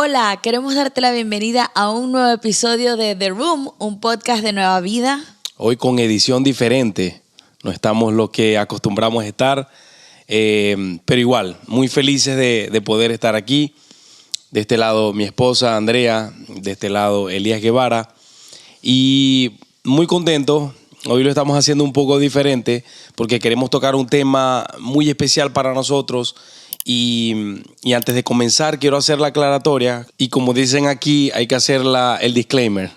Hola, queremos darte la bienvenida a un nuevo episodio de The Room, un podcast de Nueva Vida. Hoy con edición diferente, no estamos lo que acostumbramos a estar, pero igual, muy felices de poder estar aquí. De este lado mi esposa Andrea, de este lado Elías Guevara, y muy contento. Hoy lo estamos haciendo un poco diferente porque queremos tocar un tema muy especial para nosotros. Y antes de comenzar quiero hacer la aclaratoria y como dicen aquí hay que hacer el disclaimer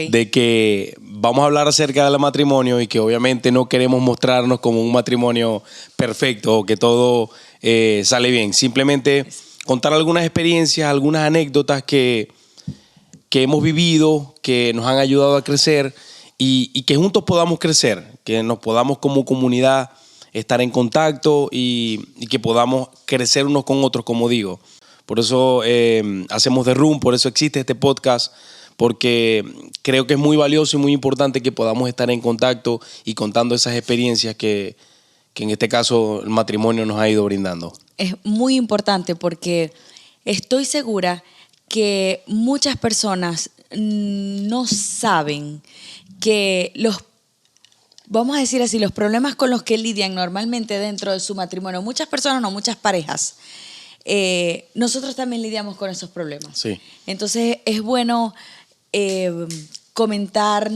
de que vamos a hablar acerca del matrimonio y que obviamente no queremos mostrarnos como un matrimonio perfecto o que todo sale bien. Simplemente contar algunas experiencias, algunas anécdotas que hemos vivido, que nos han ayudado a crecer y que juntos podamos crecer, que nos podamos como comunidad estar en contacto y que podamos crecer unos con otros, como digo. Por eso hacemos The Room, por eso existe este podcast, porque creo que es muy valioso y muy importante que podamos estar en contacto y contando esas experiencias que en este caso el matrimonio nos ha ido brindando. Es muy importante porque estoy segura que muchas personas no saben que vamos a decir así, los problemas con los que lidian normalmente dentro de su matrimonio, muchas personas, no, muchas parejas, nosotros también lidiamos con esos problemas. Sí. Entonces es bueno comentar.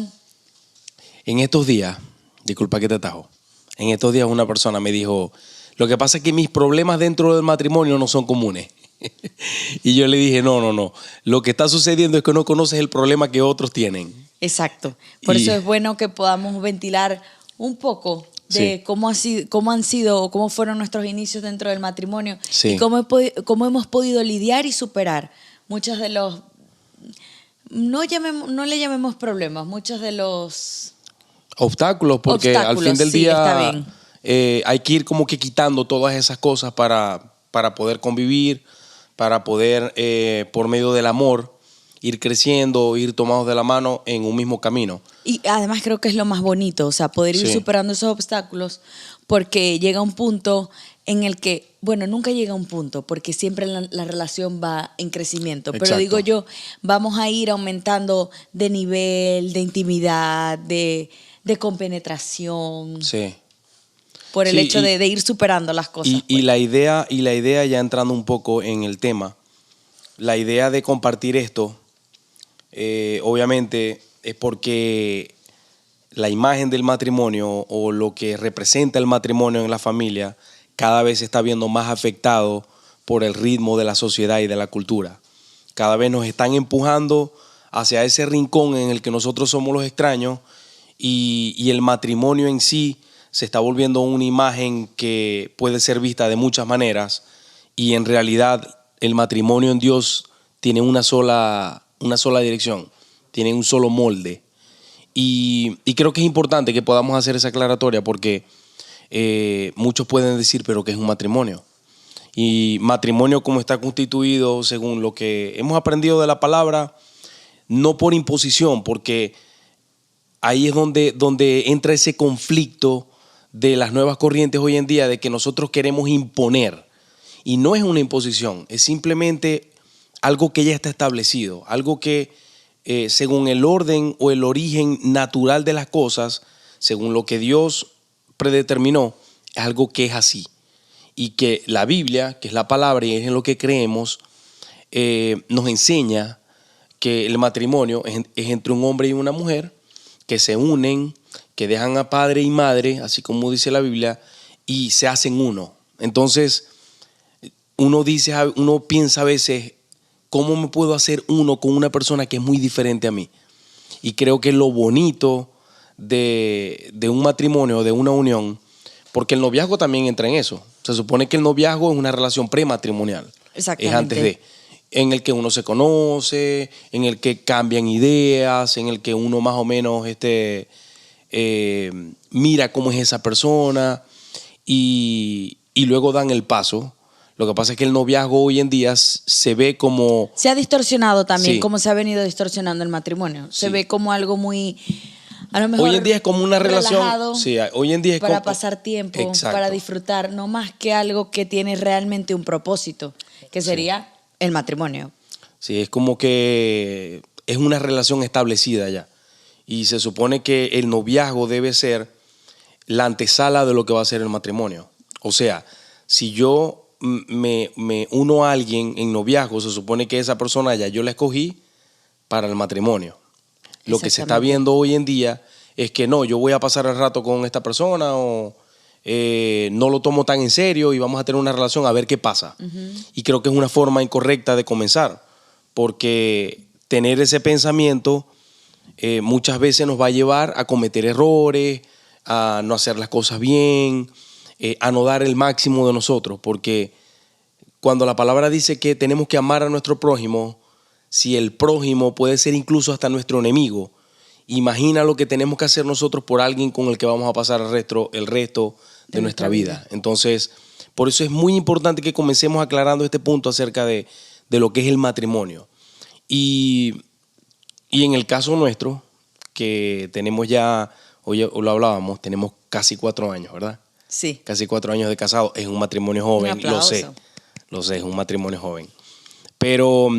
En estos días, disculpa que te atajo, en estos días una persona me dijo, lo que pasa es que mis problemas dentro del matrimonio no son comunes. Y yo le dije, no, lo que está sucediendo es que no conoces el problema que otros tienen. Exacto. Por eso es bueno que podamos ventilar un poco de cómo han sido o cómo fueron nuestros inicios dentro del matrimonio y cómo hemos podido lidiar y superar muchos de los, no le llamemos problemas, muchos de los obstáculos, porque al fin del día está bien. hay que ir como que quitando todas esas cosas para poder convivir, para poder, por medio del amor, ir creciendo, ir tomados de la mano en un mismo camino. Y además creo que es lo más bonito, o sea, poder ir superando esos obstáculos, porque llega un punto en el que, bueno, nunca llega un punto, porque siempre la relación va en crecimiento. Exacto. Pero digo yo, vamos a ir aumentando de nivel, de intimidad, de compenetración. Sí. Por el hecho de ir superando las cosas. Y la idea, ya entrando un poco en el tema, la idea de compartir esto, obviamente es porque la imagen del matrimonio o lo que representa el matrimonio en la familia cada vez se está viendo más afectado por el ritmo de la sociedad y de la cultura. Cada vez nos están empujando hacia ese rincón en el que nosotros somos los extraños y el matrimonio en sí se está volviendo una imagen que puede ser vista de muchas maneras y en realidad el matrimonio en Dios tiene una sola dirección, tiene un solo molde. Y creo que es importante que podamos hacer esa aclaratoria porque muchos pueden decir, pero ¿qué es un matrimonio? Y matrimonio como está constituido según lo que hemos aprendido de la palabra, no por imposición, porque ahí es donde entra ese conflicto de las nuevas corrientes hoy en día de que nosotros queremos imponer. Y no es una imposición, es simplemente algo que ya está establecido, algo que según el orden o el origen natural de las cosas, según lo que Dios predeterminó, es algo que es así. Y que la Biblia, que es la palabra y es en lo que creemos, nos enseña que el matrimonio es entre un hombre y una mujer que se unen, que dejan a padre y madre, así como dice la Biblia, y se hacen uno. Entonces, uno piensa a veces, ¿cómo me puedo hacer uno con una persona que es muy diferente a mí? Y creo que lo bonito de un matrimonio, de una unión, porque el noviazgo también entra en eso. Se supone que el noviazgo es una relación prematrimonial. Exactamente. Es antes de, en el que uno se conoce, en el que cambian ideas, en el que uno más o menos mira cómo es esa persona y luego dan el paso. Lo que pasa es que el noviazgo hoy en día se ve como... Se ha distorsionado también, como se ha venido distorsionando el matrimonio. Se ve como algo muy... A lo mejor hoy en día es como una relación... hoy en día es para pasar tiempo, exacto, para disfrutar, no más que algo que tiene realmente un propósito, que sería el matrimonio. Sí, es como que es una relación establecida ya. Y se supone que el noviazgo debe ser la antesala de lo que va a ser el matrimonio. O sea, si yo me uno a alguien en noviazgo, se supone que esa persona ya yo la escogí para el matrimonio. Lo que se está viendo hoy en día es que no, yo voy a pasar el rato con esta persona o no lo tomo tan en serio y vamos a tener una relación a ver qué pasa. Y creo que es una forma incorrecta de comenzar, porque tener ese pensamiento muchas veces nos va a llevar a cometer errores, a no hacer las cosas bien, a no dar el máximo de nosotros, porque cuando la palabra dice que tenemos que amar a nuestro prójimo, si el prójimo puede ser incluso hasta nuestro enemigo, imagina lo que tenemos que hacer nosotros por alguien con el que vamos a pasar el resto de nuestra vida. Entonces, por eso es muy importante que comencemos aclarando este punto acerca de lo que es el matrimonio. Y en el caso nuestro, que tenemos ya, hoy lo hablábamos, tenemos casi 4 años, ¿verdad? Sí. Casi 4 años de casado. Es un matrimonio joven, lo sé, es un matrimonio joven. Pero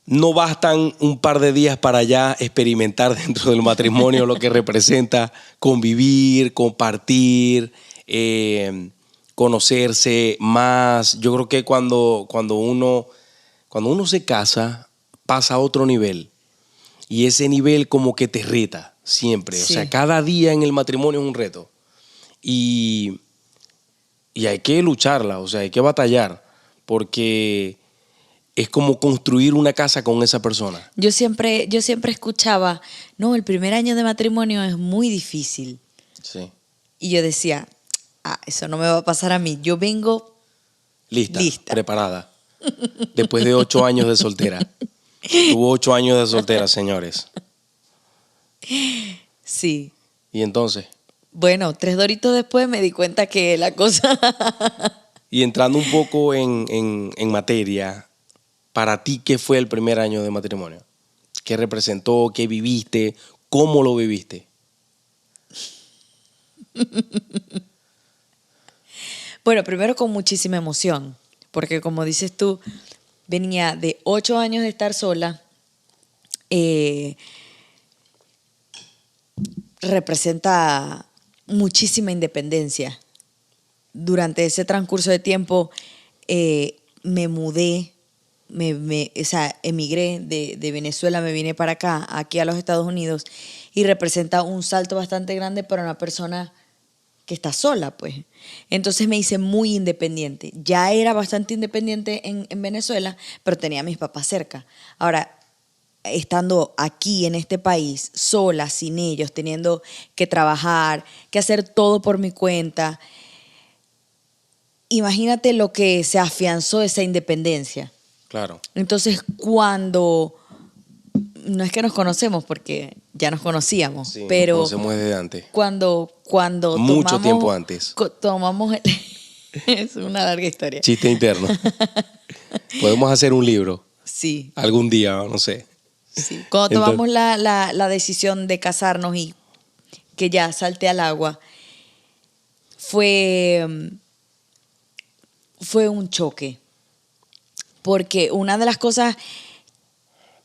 no bastan un par de días para ya experimentar dentro del matrimonio lo que representa convivir, compartir, conocerse más. Yo creo que cuando uno se casa, pasa a otro nivel. Y ese nivel como que te reta siempre. Sí. O sea, cada día en el matrimonio es un reto. Y hay que lucharla, o sea, hay que batallar, porque es como construir una casa con esa persona. Yo siempre escuchaba, no, el primer año de matrimonio es muy difícil. Sí. Y yo decía, eso no me va a pasar a mí. Yo vengo lista. Preparada. Después de 8 años de soltera. Tuvo 8 años de soltera, señores. Sí. ¿Y entonces? Bueno, 3 doritos después me di cuenta que la cosa... Y entrando un poco en materia, para ti, ¿qué fue el primer año de matrimonio? ¿Qué representó? ¿Qué viviste? ¿Cómo lo viviste? Bueno, primero con muchísima emoción, porque como dices tú, venía de 8 años de estar sola. Representa muchísima independencia. Durante ese transcurso de tiempo me mudé, emigré de Venezuela, me vine para acá, aquí a los Estados Unidos, y representa un salto bastante grande para una persona que está sola, pues. Entonces me hice muy independiente. Ya era bastante independiente en Venezuela, pero tenía a mis papás cerca. Ahora, estando aquí en este país, sola, sin ellos, teniendo que trabajar, que hacer todo por mi cuenta, imagínate lo que se afianzó esa independencia. Claro. Entonces, cuando... No es que nos conocemos, porque ya nos conocíamos, sí, pero... Nos conocemos desde antes. Cuando mucho tiempo antes. Tomamos... Es una larga historia. Chiste interno. Podemos hacer un libro. Sí. Algún día, no sé. Sí. Cuando tomamos la decisión de casarnos y que ya salté al agua, fue un choque. Porque una de las cosas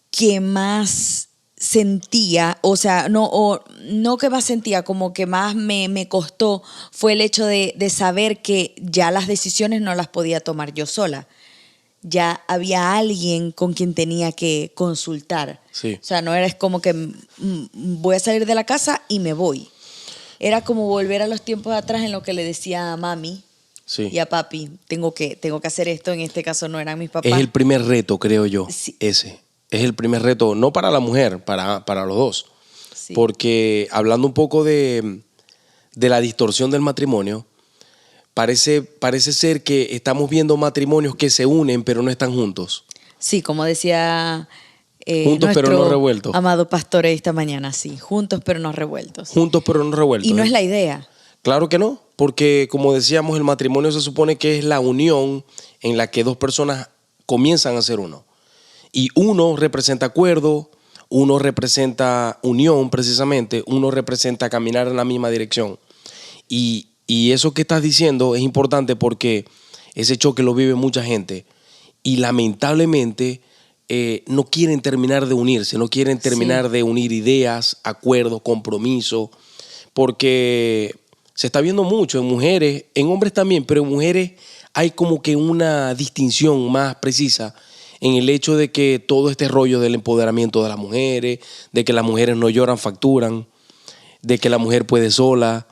que más sentía, o sea, no que más sentía, como que más me costó, fue el hecho de saber que ya las decisiones no las podía tomar yo sola. Ya había alguien con quien tenía que consultar. Sí. O sea, no era como que voy a salir de la casa y me voy. Era como volver a los tiempos de atrás en lo que le decía a mami y a papi, tengo que hacer esto. En este caso no eran mis papás. Es el primer reto, creo yo, sí. Ese. Es el primer reto, no para la mujer, para los dos. Sí. Porque hablando un poco de la distorsión del matrimonio, parece ser que estamos viendo matrimonios que se unen pero no están juntos. Sí, como decía juntos pero no revueltos. Amado pastor esta mañana, sí, juntos pero no revueltos. Juntos pero no revueltos. Y no es la idea. Claro que no, porque como decíamos, el matrimonio se supone que es la unión en la que dos personas comienzan a ser uno. Y uno representa acuerdo, uno representa unión precisamente, uno representa caminar en la misma dirección. Y eso que estás diciendo es importante porque ese choque lo vive mucha gente. y lamentablemente no quieren terminar de unirse, no quieren terminar de unir ideas, acuerdos, compromisos, porque se está viendo mucho en mujeres, en hombres también, pero en mujeres hay como que una distinción más precisa en el hecho de que todo este rollo del empoderamiento de las mujeres, de que las mujeres no lloran, facturan, de que la mujer puede sola,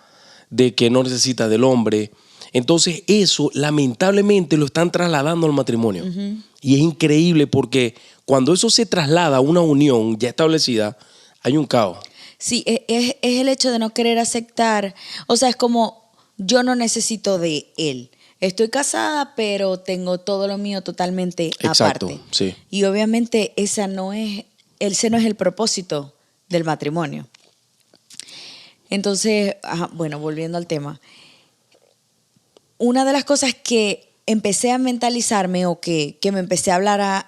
de que no necesita del hombre. Entonces eso lamentablemente lo están trasladando al matrimonio. Uh-huh. Y es increíble porque cuando eso se traslada a una unión ya establecida, hay un caos. Sí, es el hecho de no querer aceptar. O sea, es como, yo no necesito de él. Estoy casada, pero tengo todo lo mío totalmente Exacto, aparte. Sí. Y obviamente ese no es el propósito del matrimonio. Entonces, bueno, volviendo al tema. Una de las cosas que empecé a mentalizarme o que me empecé a hablar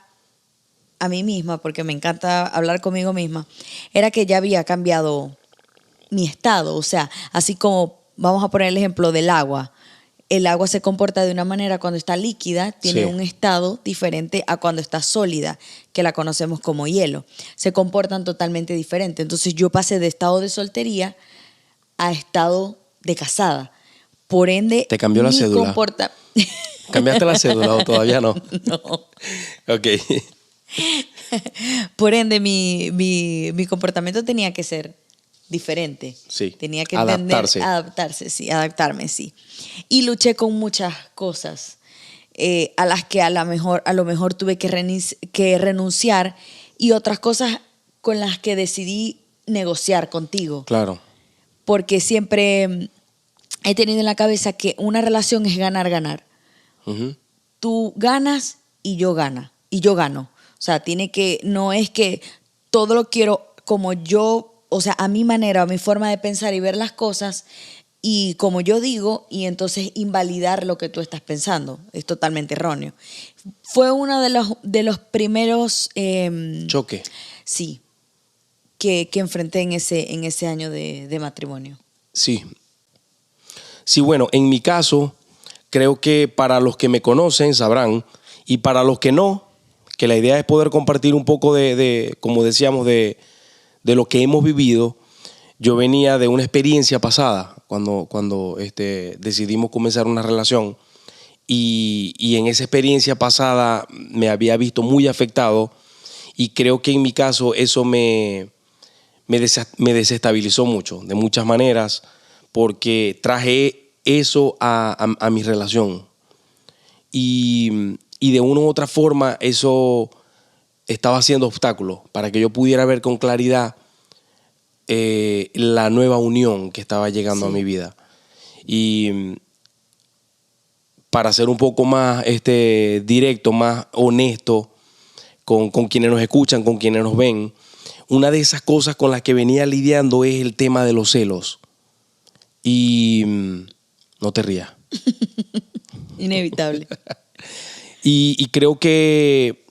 a mí misma, porque me encanta hablar conmigo misma, era que ya había cambiado mi estado. O sea, así como vamos a poner el ejemplo del agua. El agua se comporta de una manera cuando está líquida, tiene un estado diferente a cuando está sólida, que la conocemos como hielo. Se comportan totalmente diferente. Entonces yo pasé de estado de soltería a estado de casada. Por ende, ¿te cambió la cédula? ¿Cambiaste la cédula o todavía no? No. Ok. Por ende, mi comportamiento tenía que ser diferente. Sí. Tenía que adaptarme, sí. Y luché con muchas cosas a las que a lo mejor tuve que renunciar, y otras cosas con las que decidí negociar contigo. Claro. Porque siempre he tenido en la cabeza que una relación es ganar-ganar. Uh-huh. Tú ganas y yo gano. O sea, no es que todo lo quiero como yo, o sea, a mi manera, a mi forma de pensar y ver las cosas, y como yo digo, y entonces invalidar lo que tú estás pensando. Es totalmente erróneo. Fue uno de los primeros choque. Sí, que enfrenté en ese año de matrimonio. Sí. Sí, bueno, en mi caso, creo que para los que me conocen sabrán, y para los que no, que la idea es poder compartir un poco de como decíamos, de lo que hemos vivido. Yo venía de una experiencia pasada, cuando decidimos comenzar una relación, y en esa experiencia pasada me había visto muy afectado, y creo que en mi caso eso me desestabilizó mucho, de muchas maneras, porque traje eso a mi relación. Y de una u otra forma eso estaba siendo obstáculo para que yo pudiera ver con claridad la nueva unión que estaba llegando a mi vida. Y para ser un poco más directo, más honesto con quienes nos escuchan, con quienes nos ven, una de esas cosas con las que venía lidiando es el tema de los celos. Y no te rías. Inevitable. Y creo que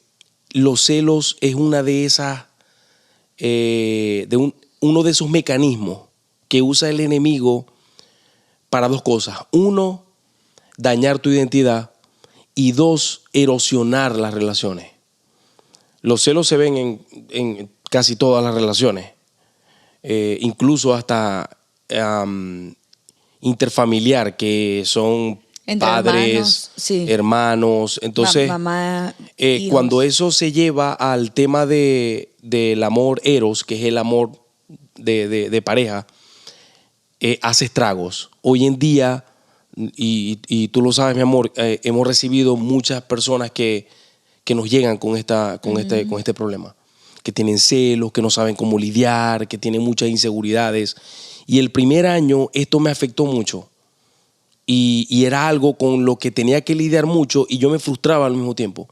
los celos es una de esas, uno de esos mecanismos que usa el enemigo para dos cosas. Uno, dañar tu identidad, y dos, erosionar las relaciones. Los celos se ven en casi todas las relaciones, incluso hasta interfamiliar, que son entre padres, hermanos. Entonces, mamá, cuando eso se lleva al tema del amor eros, que es el amor de pareja, hace estragos. Hoy en día, y tú lo sabes, mi amor, hemos recibido muchas personas que nos llegan con este problema, que tienen celos, que no saben cómo lidiar, que tienen muchas inseguridades. Y el primer año esto me afectó mucho. Y era algo con lo que tenía que lidiar mucho, y yo me frustraba al mismo tiempo,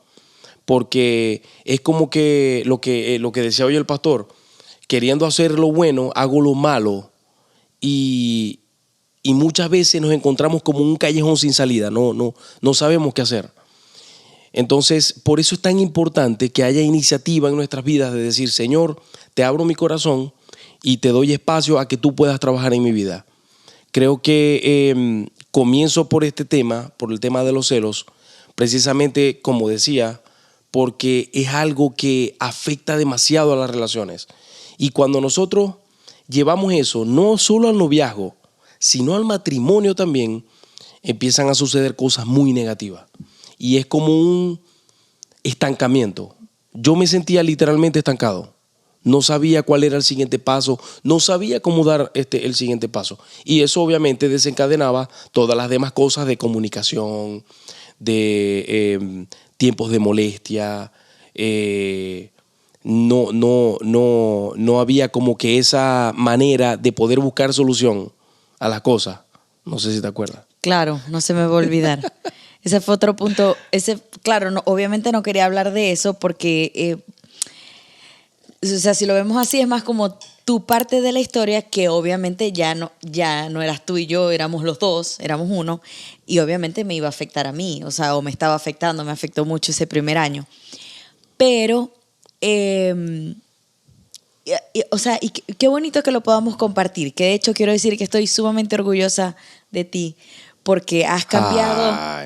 porque es como que lo que decía hoy el pastor, queriendo hacer lo bueno, hago lo malo, y muchas veces nos encontramos como un callejón sin salida, no sabemos qué hacer. Entonces, por eso es tan importante que haya iniciativa en nuestras vidas de decir: Señor, te abro mi corazón y te doy espacio a que tú puedas trabajar en mi vida. Creo que comienzo por este tema, por el tema de los celos, precisamente como decía, porque es algo que afecta demasiado a las relaciones. Y cuando nosotros llevamos eso, no solo al noviazgo, sino al matrimonio también, empiezan a suceder cosas muy negativas. Y es como un estancamiento. Yo me sentía literalmente estancado. No sabía cuál era el siguiente paso, no sabía cómo dar el siguiente paso. Y eso obviamente desencadenaba todas las demás cosas de comunicación, de tiempos de molestia. No había como que esa manera de poder buscar solución a las cosas. No sé si te acuerdas. Claro, no se me va a olvidar. Ese fue otro punto. Claro, obviamente no quería hablar de eso porque, o sea, si lo vemos así, es más como tu parte de la historia que obviamente ya no eras tú y yo, éramos los dos, éramos uno, y obviamente me iba a afectar a mí, o sea, o me estaba afectando, me afectó mucho ese primer año. Pero, o sea, y qué bonito que lo podamos compartir, que de hecho quiero decir que estoy sumamente orgullosa de ti, porque has cambiado.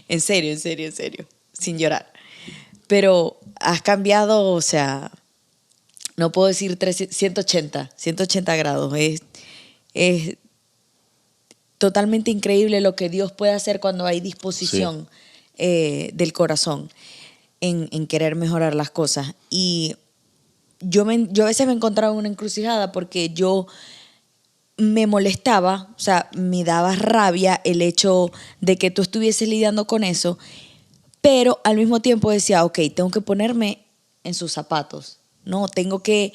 En serio, sin llorar. Pero has cambiado, o sea, no puedo decir 180 grados. Es totalmente increíble lo que Dios puede hacer cuando hay disposición del corazón en querer mejorar las cosas. Y yo a veces me encontraba en una encrucijada porque yo me molestaba, o sea, me daba rabia el hecho de que tú estuvieses lidiando con eso, pero al mismo tiempo decía, ok, tengo que ponerme en sus zapatos, ¿no? Tengo que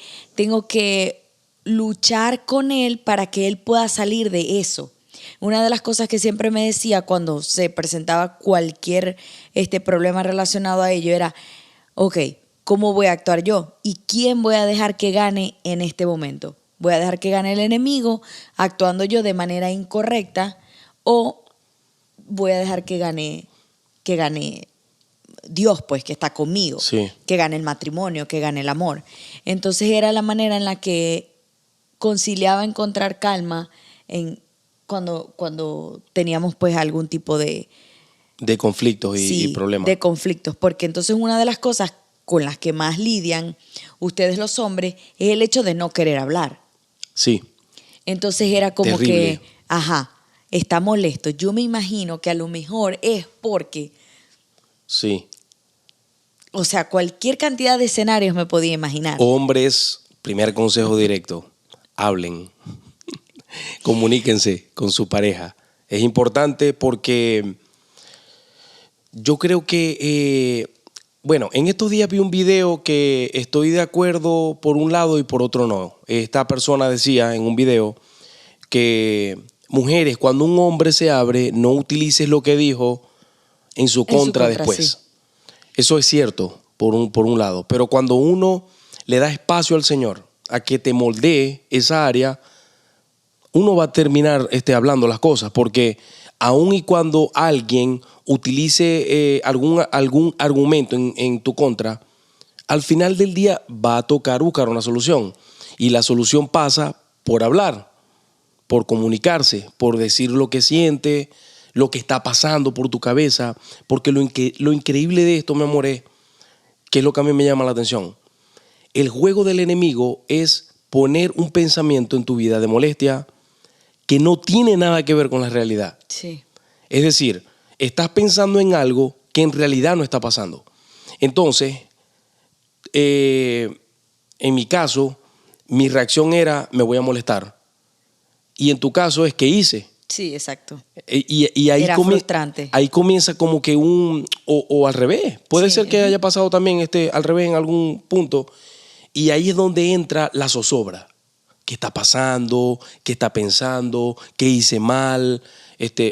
luchar con él para que él pueda salir de eso. Una de las cosas que siempre me decía cuando se presentaba cualquier problema relacionado a ello era, ok, ¿cómo voy a actuar yo? ¿Y quién voy a dejar que gane en este momento? ¿Voy a dejar que gane el enemigo actuando yo de manera incorrecta o voy a dejar que gane Dios, pues, que está conmigo, que gane el matrimonio, que gane el amor? Entonces era la manera en la que conciliaba encontrar calma cuando teníamos pues algún tipo de conflictos y problemas. De conflictos, porque entonces una de las cosas con las que más lidian ustedes los hombres es el hecho de no querer hablar. Sí. Entonces era como terrible. Está molesto. Yo me imagino que a lo mejor es porque... Sí. O sea, cualquier cantidad de escenarios me podía imaginar. Hombres, primer consejo directo, hablen. Comuníquense con su pareja. Es importante porque yo creo que... bueno, en estos días vi un video que estoy de acuerdo por un lado y por otro no. Esta persona decía en un video que mujeres, cuando un hombre se abre, no utilices lo que dijo en su contra después. Sí. Eso es cierto por un lado, pero cuando uno le da espacio al Señor a que te moldee esa área, uno va a terminar hablando las cosas, porque aun y cuando alguien utilice algún argumento en tu contra, al final del día va a tocar buscar una solución. Y la solución pasa por hablar, por comunicarse, por decir lo que siente, lo que está pasando por tu cabeza. Porque lo increíble de esto, mi amor, es que es lo que a mí me llama la atención. El juego del enemigo es poner un pensamiento en tu vida de molestia que no tiene nada que ver con la realidad. Sí. Es decir, estás pensando en algo que en realidad no está pasando. Entonces, en mi caso, mi reacción era, me voy a molestar. Y en tu caso es, ¿qué hice? Sí, exacto. Y ahí era frustrante. Ahí comienza como que o al revés. Puede ser que haya pasado también al revés en algún punto. Y ahí es donde entra la zozobra. ¿Qué está pasando? ¿Qué está pensando? ¿Qué hice mal?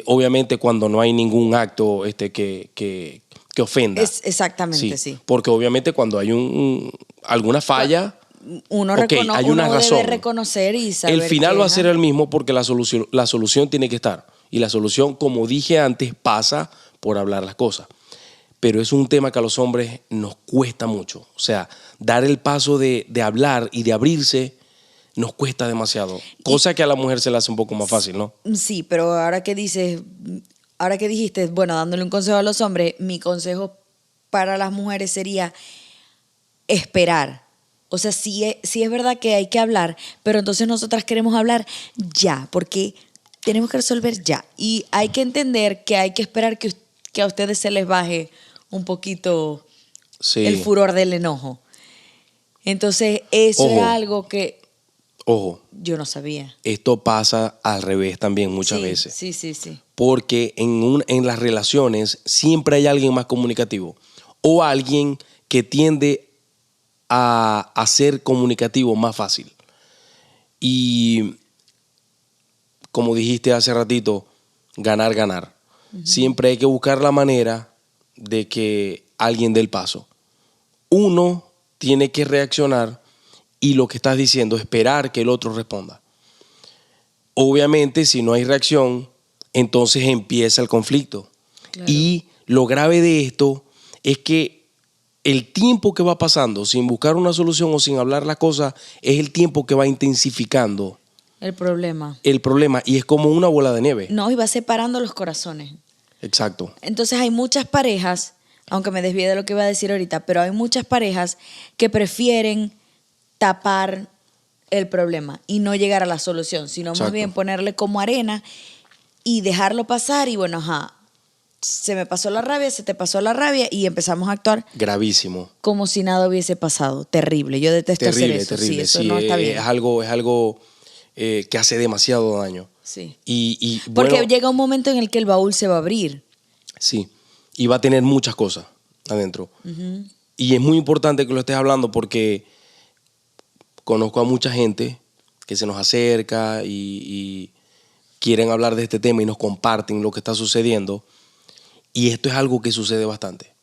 Obviamente cuando no hay ningún acto que ofenda. Exactamente, sí. Porque obviamente cuando hay alguna falla, hay una razón. Debe reconocer y saber. El final va a ser el mismo porque la solución tiene que estar. Y la solución, como dije antes, pasa por hablar las cosas. Pero es un tema que a los hombres nos cuesta mucho. O sea, dar el paso de hablar y de abrirse nos cuesta demasiado. Cosa que a la mujer se le hace un poco más fácil, ¿no? Sí, pero ahora que dijiste, bueno, dándole un consejo a los hombres, mi consejo para las mujeres sería esperar. O sea, sí es verdad que hay que hablar, pero entonces nosotras queremos hablar ya, porque tenemos que resolver ya. Y hay que entender que hay que esperar que a ustedes se les baje un poquito el furor del enojo. Entonces, eso era algo que yo no sabía. Esto pasa al revés también muchas veces. Sí. Porque en las relaciones siempre hay alguien más comunicativo o alguien que tiende a ser comunicativo más fácil. Y como dijiste hace ratito, ganar. Uh-huh. Siempre hay que buscar la manera de que alguien dé el paso. Uno tiene que reaccionar y lo que estás diciendo, esperar que el otro responda. Obviamente, si no hay reacción, entonces empieza el conflicto. Claro. Y lo grave de esto es que el tiempo que va pasando sin buscar una solución o sin hablar las cosas es el tiempo que va intensificando el problema. Y es como una bola de nieve. No, y va separando los corazones. Exacto. Entonces hay muchas parejas, aunque me desvíe de lo que iba a decir ahorita, pero hay muchas parejas que prefieren tapar el problema y no llegar a la solución, sino Exacto. Más bien ponerle como arena y dejarlo pasar y bueno, se me pasó la rabia, se te pasó la rabia y empezamos a actuar. Gravísimo. Como si nada hubiese pasado. Terrible. Yo detesto hacer eso. Terrible. Sí, eso no está bien. Es algo que hace demasiado daño. Sí. Y porque llega un momento en el que el baúl se va a abrir. Sí. Y va a tener muchas cosas adentro. Uh-huh. Y es muy importante que lo estés hablando porque conozco a mucha gente que se nos acerca y quieren hablar de este tema y nos comparten lo que está sucediendo. Y esto es algo que sucede bastante,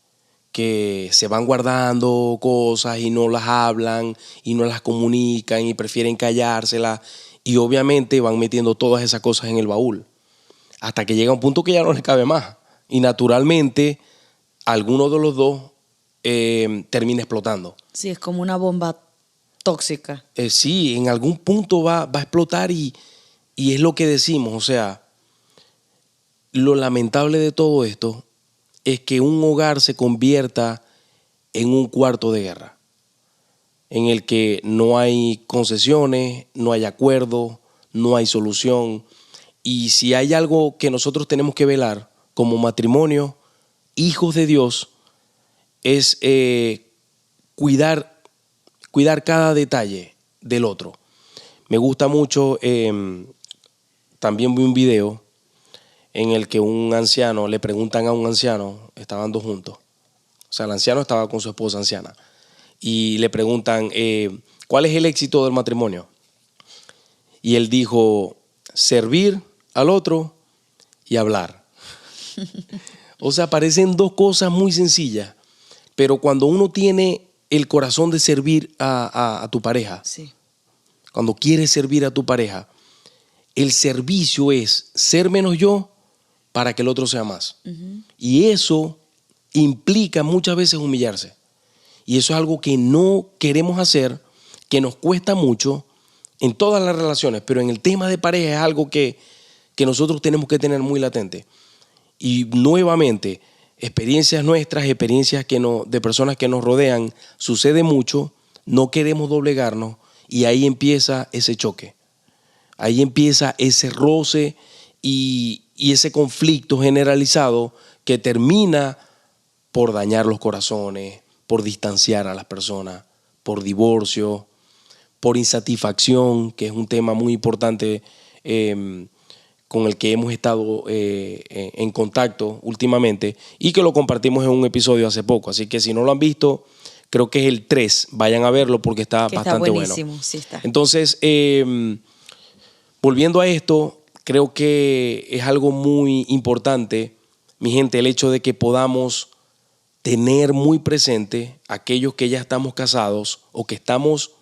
que se van guardando cosas y no las hablan y no las comunican y prefieren callárselas y obviamente van metiendo todas esas cosas en el baúl hasta que llega un punto que ya no les cabe más y naturalmente alguno de los dos termina explotando. Sí, es como una bomba tóxica. Sí, en algún punto va a explotar y es lo que decimos, o sea, lo lamentable de todo esto es que un hogar se convierta en un cuarto de guerra, en el que no hay concesiones, no hay acuerdo, no hay solución. Y si hay algo que nosotros tenemos que velar como matrimonio, hijos de Dios, es cuidar cada detalle del otro. Me gusta mucho, también vi un video en el que un anciano, le preguntan a un anciano, estaban dos juntos, o sea, el anciano estaba con su esposa anciana, y le preguntan, ¿cuál es el éxito del matrimonio? Y él dijo, servir al otro y hablar. O sea, parecen dos cosas muy sencillas, pero cuando uno tiene el corazón de servir a tu pareja, sí. Cuando quieres servir a tu pareja, el servicio es ser menos yo para que el otro sea más. Uh-huh. Y eso implica muchas veces humillarse. Y eso es algo que no queremos hacer, que nos cuesta mucho en todas las relaciones, pero en el tema de pareja es algo que nosotros tenemos que tener muy latente. Y nuevamente, experiencias nuestras, experiencias de personas que nos rodean, sucede mucho, no queremos doblegarnos y ahí empieza ese choque. Ahí empieza ese roce y ese conflicto generalizado que termina por dañar los corazones, por distanciar a las personas, por divorcio, por insatisfacción, que es un tema muy importante con el que hemos estado en contacto últimamente y que lo compartimos en un episodio hace poco. Así que si no lo han visto, creo que es el 3. Vayan a verlo porque está bastante buenísimo, bueno. Sí está. Entonces, volviendo a esto, creo que es algo muy importante, mi gente, el hecho de que podamos tener muy presente aquellos que ya estamos casados o que estamos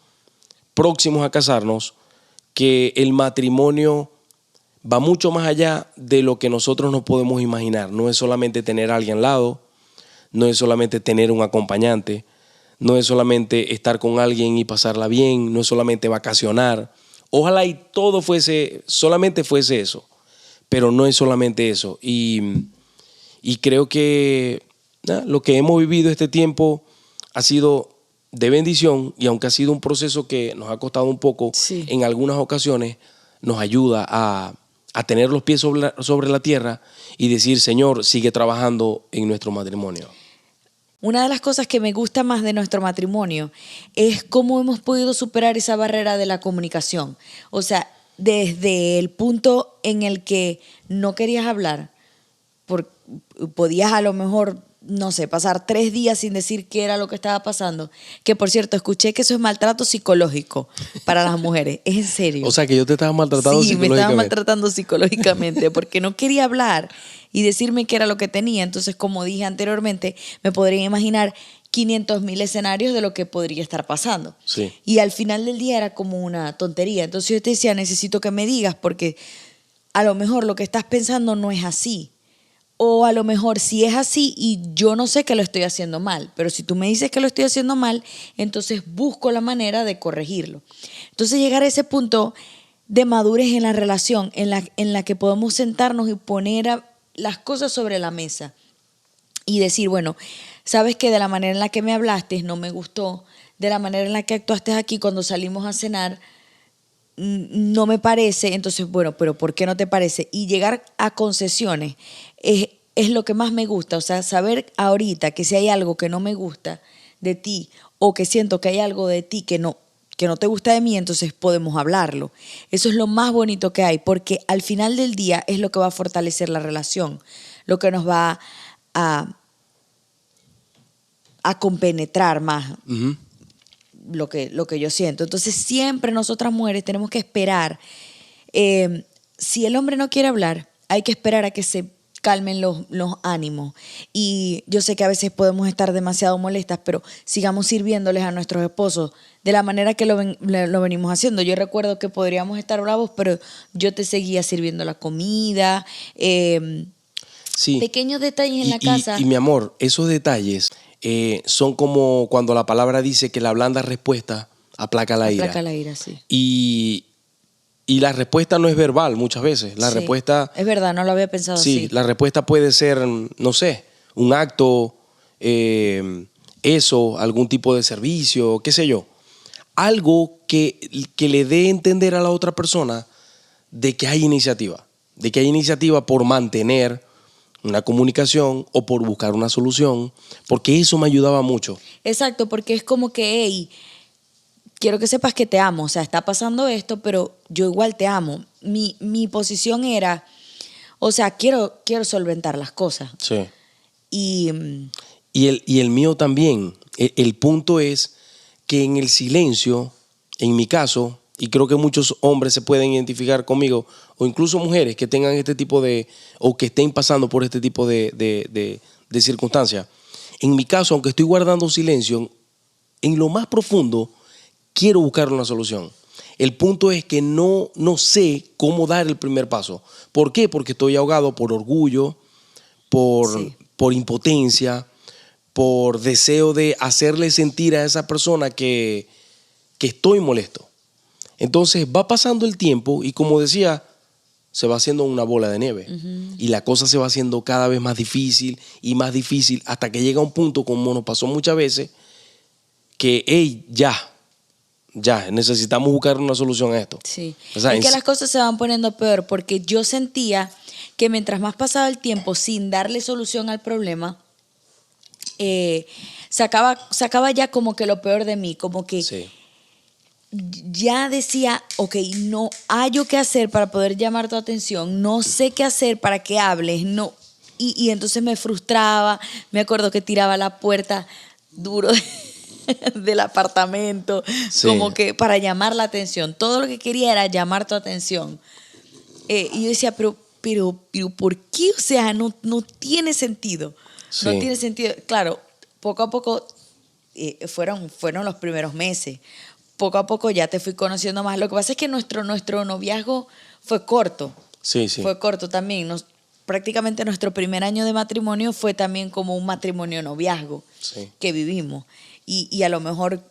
próximos a casarnos, que el matrimonio va mucho más allá de lo que nosotros nos podemos imaginar. No es solamente tener a alguien al lado, no es solamente tener un acompañante, no es solamente estar con alguien y pasarla bien, no es solamente vacacionar. Ojalá y todo solamente fuese eso, pero no es solamente eso. Y creo que ¿no? Lo que hemos vivido este tiempo ha sido de bendición, y aunque ha sido un proceso que nos ha costado un poco, Sí. en algunas ocasiones nos ayuda a tener los pies sobre la tierra y decir, Señor, sigue trabajando en nuestro matrimonio. Una de las cosas que me gusta más de nuestro matrimonio es cómo hemos podido superar esa barrera de la comunicación. O sea, desde el punto en el que no querías hablar, podías a lo mejor, no sé, pasar 3 días sin decir qué era lo que estaba pasando. Que por cierto, escuché que eso es maltrato psicológico para las mujeres. Es en serio. O sea, que yo te estaba maltratando Sí, me psicológicamente. estaba maltratando psicológicamente porque no quería hablar y decirme qué era lo que tenía. Entonces, como dije anteriormente, me podría imaginar 500,000 escenarios de lo que podría estar pasando. Sí. Y al final del día era como una tontería. Entonces yo te decía, necesito que me digas porque a lo mejor lo que estás pensando no es así. O a lo mejor sí es así y yo no sé que lo estoy haciendo mal, pero si tú me dices que lo estoy haciendo mal, entonces busco la manera de corregirlo. Entonces llegar a ese punto de madurez en la relación, en la que podemos sentarnos y poner las cosas sobre la mesa y decir, bueno, sabes que de la manera en la que me hablaste no me gustó, de la manera en la que actuaste aquí cuando salimos a cenar no me parece, entonces, bueno, pero ¿por qué no te parece? Y llegar a concesiones es lo que más me gusta, o sea, saber ahorita que si hay algo que no me gusta de ti o que siento que hay algo de ti que no te gusta de mí, entonces podemos hablarlo. Eso es lo más bonito que hay, porque al final del día es lo que va a fortalecer la relación, lo que nos va a compenetrar más. Uh-huh. Lo que yo siento. Entonces siempre nosotras mujeres tenemos que esperar. Si el hombre no quiere hablar, hay que esperar a que se calmen los ánimos. Y yo sé que a veces podemos estar demasiado molestas, pero sigamos sirviéndoles a nuestros esposos de la manera que lo venimos haciendo. Yo recuerdo que podríamos estar bravos, pero yo te seguía sirviendo la comida. Sí. Pequeños detalles en la casa. Y mi amor, esos detalles son como cuando la palabra dice que la blanda respuesta aplaca la ira. Aplaca la ira, sí. Y la respuesta no es verbal muchas veces. La Sí, respuesta... es verdad, no lo había pensado Sí, así. la respuesta puede ser, no sé, un acto, algún tipo de servicio, qué sé yo. Algo que le dé a entender a la otra persona de que hay iniciativa por mantener una comunicación o por buscar una solución, porque eso me ayudaba mucho. Exacto, porque es como que, hey, quiero que sepas que te amo, o sea, está pasando esto, pero yo igual te amo. Mi posición era, o sea, quiero solventar las cosas. Sí. Y el mío también. El punto es que en el silencio, en mi caso, y creo que muchos hombres se pueden identificar conmigo, o incluso mujeres que tengan este tipo de, o que estén pasando por este tipo de circunstancias. En mi caso, aunque estoy guardando silencio, en lo más profundo quiero buscar una solución. El punto es que no sé cómo dar el primer paso. ¿Por qué? Porque estoy ahogado por orgullo, por impotencia, por deseo de hacerle sentir a esa persona que estoy molesto. Entonces va pasando el tiempo y, como decía, se va haciendo una bola de nieve. Uh-huh. Y la cosa se va haciendo cada vez más difícil y más difícil hasta que llega un punto, como nos pasó muchas veces, que, hey, ya, necesitamos buscar una solución a esto. Sí, o sea, es que las cosas se van poniendo peor porque yo sentía que mientras más pasaba el tiempo sin darle solución al problema, sacaba ya como que lo peor de mí, como que sí. Ya decía, ok, no hallo qué hacer para poder llamar tu atención, no sé qué hacer para que hables, no. Y entonces me frustraba, me acuerdo que tiraba la puerta duro del apartamento, sí. Como que para llamar la atención. Todo lo que quería era llamar tu atención. Y yo decía, pero ¿por qué? O sea, no tiene sentido. Sí. No tiene sentido. Claro, poco a poco fueron los primeros meses. Poco a poco ya te fui conociendo más. Lo que pasa es que nuestro noviazgo fue corto. Sí. Fue corto también. Prácticamente nuestro primer año de matrimonio fue también como un matrimonio noviazgo que vivimos. Y a lo mejor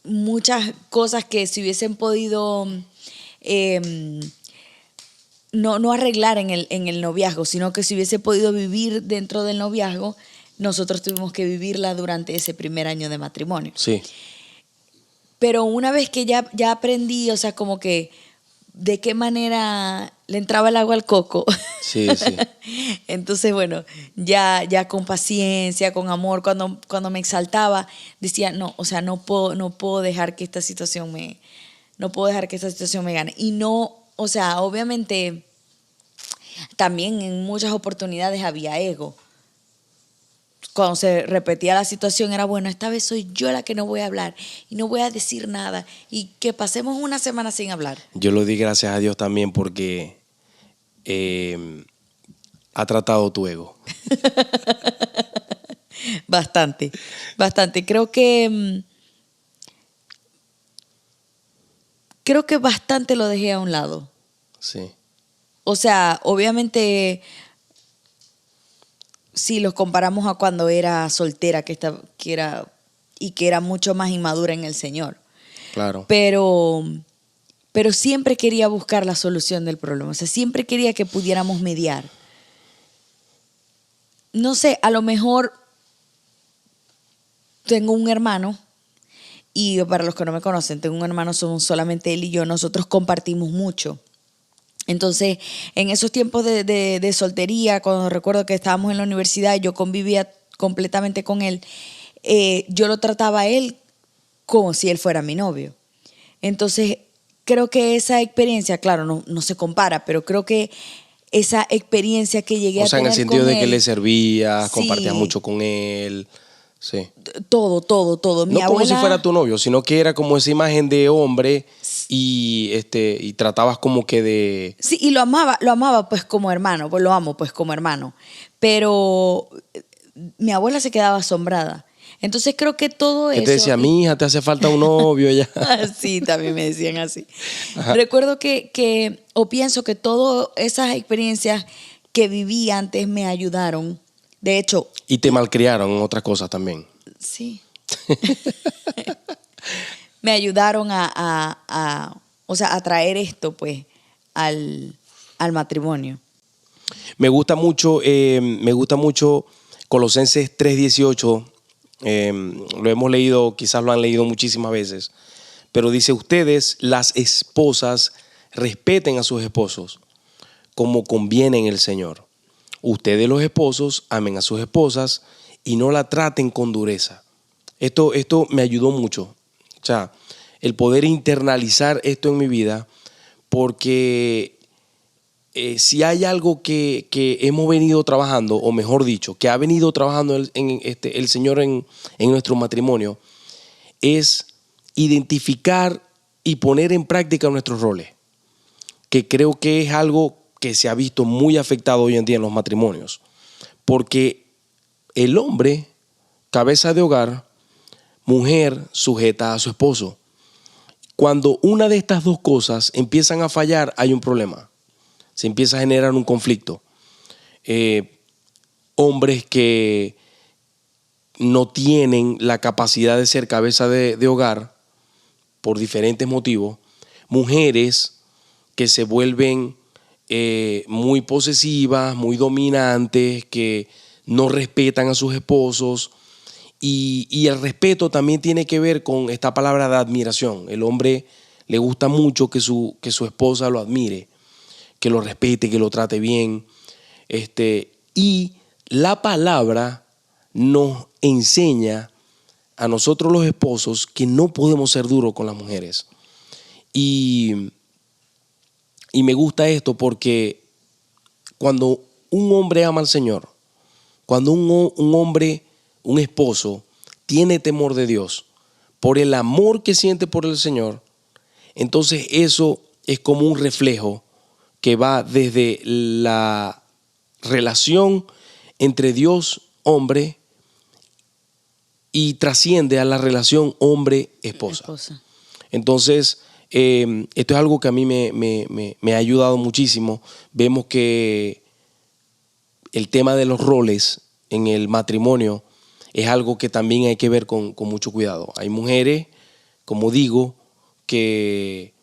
muchas cosas que se hubiesen podido no arreglar en el noviazgo, sino que se hubiese podido vivir dentro del noviazgo, nosotros tuvimos que vivirla durante ese primer año de matrimonio. Sí. Pero una vez que ya aprendí, o sea, como que de qué manera le entraba el agua al coco. Sí, sí. Entonces, bueno, ya con paciencia, con amor, cuando me exaltaba, decía, no, o sea, no puedo dejar que esta situación me gane. Y no, o sea, obviamente también en muchas oportunidades había ego. Cuando se repetía la situación era, bueno, esta vez soy yo la que no voy a hablar y no voy a decir nada y que pasemos una semana sin hablar. Yo lo di gracias a Dios también porque ha tratado tu ego. Bastante. Creo que bastante lo dejé a un lado. Sí. O sea, obviamente, si los comparamos a cuando era soltera, que era mucho más inmadura en el Señor. Claro. Pero siempre quería buscar la solución del problema. O sea, siempre quería que pudiéramos mediar. No sé, a lo mejor tengo un hermano, y para los que no me conocen, tengo un hermano, somos solamente él y yo, nosotros compartimos mucho. Entonces, en esos tiempos de soltería, cuando recuerdo que estábamos en la universidad, yo convivía completamente con él, yo lo trataba a él como si él fuera mi novio. Entonces, creo que esa experiencia, claro, no se compara, pero creo que esa experiencia que llegué a tener con él. O sea, en el sentido de que le servías, sí, compartías mucho con él. Sí. Todo. No como si fuera tu novio, sino que era como esa imagen de hombre y tratabas como que de... Sí, y lo amaba pues como hermano, pues lo amo pues como hermano. Pero mi abuela se quedaba asombrada. Entonces creo que todo Que eso... te decía, mi hija, te hace falta un novio ya. Sí, también me decían así. Ajá. Recuerdo o pienso que todas esas experiencias que viví antes me ayudaron. De hecho... Y te malcriaron en otras cosas también. Sí. Me ayudaron o sea, a traer esto, pues, al matrimonio. Me gusta mucho Colosenses 3:18. Lo hemos leído, quizás lo han leído muchísimas veces. Pero dice, ustedes, las esposas, respeten a sus esposos como conviene en el Señor. Ustedes, los esposos, amen a sus esposas y no la traten con dureza. Esto me ayudó mucho. O sea, el poder internalizar esto en mi vida, porque si hay algo que hemos venido trabajando, o mejor dicho, que ha venido trabajando el Señor en nuestro matrimonio, es identificar y poner en práctica nuestros roles, que creo que es algo que se ha visto muy afectado hoy en día en los matrimonios, porque el hombre, cabeza de hogar, mujer sujeta a su esposo. Cuando una de estas dos cosas empiezan a fallar, hay un problema. Se empieza a generar un conflicto. Hombres que no tienen la capacidad de ser cabeza de hogar por diferentes motivos. Mujeres que se vuelven muy posesivas, muy dominantes, que no respetan a sus esposos. Y el respeto también tiene que ver con esta palabra de admiración. El hombre le gusta mucho que su esposa lo admire, que lo respete, que lo trate bien. Y la palabra nos enseña a nosotros los esposos que no podemos ser duros con las mujeres. Y me gusta esto porque cuando un hombre ama al Señor, cuando un hombre, un esposo, tiene temor de Dios, por el amor que siente por el Señor, entonces eso es como un reflejo que va desde la relación entre Dios, hombre, y trasciende a la relación hombre-esposa. Entonces, esto es algo que a mí me ha ayudado muchísimo. Vemos que el tema de los roles en el matrimonio es algo que también hay que ver con mucho cuidado. Hay mujeres, como digo, que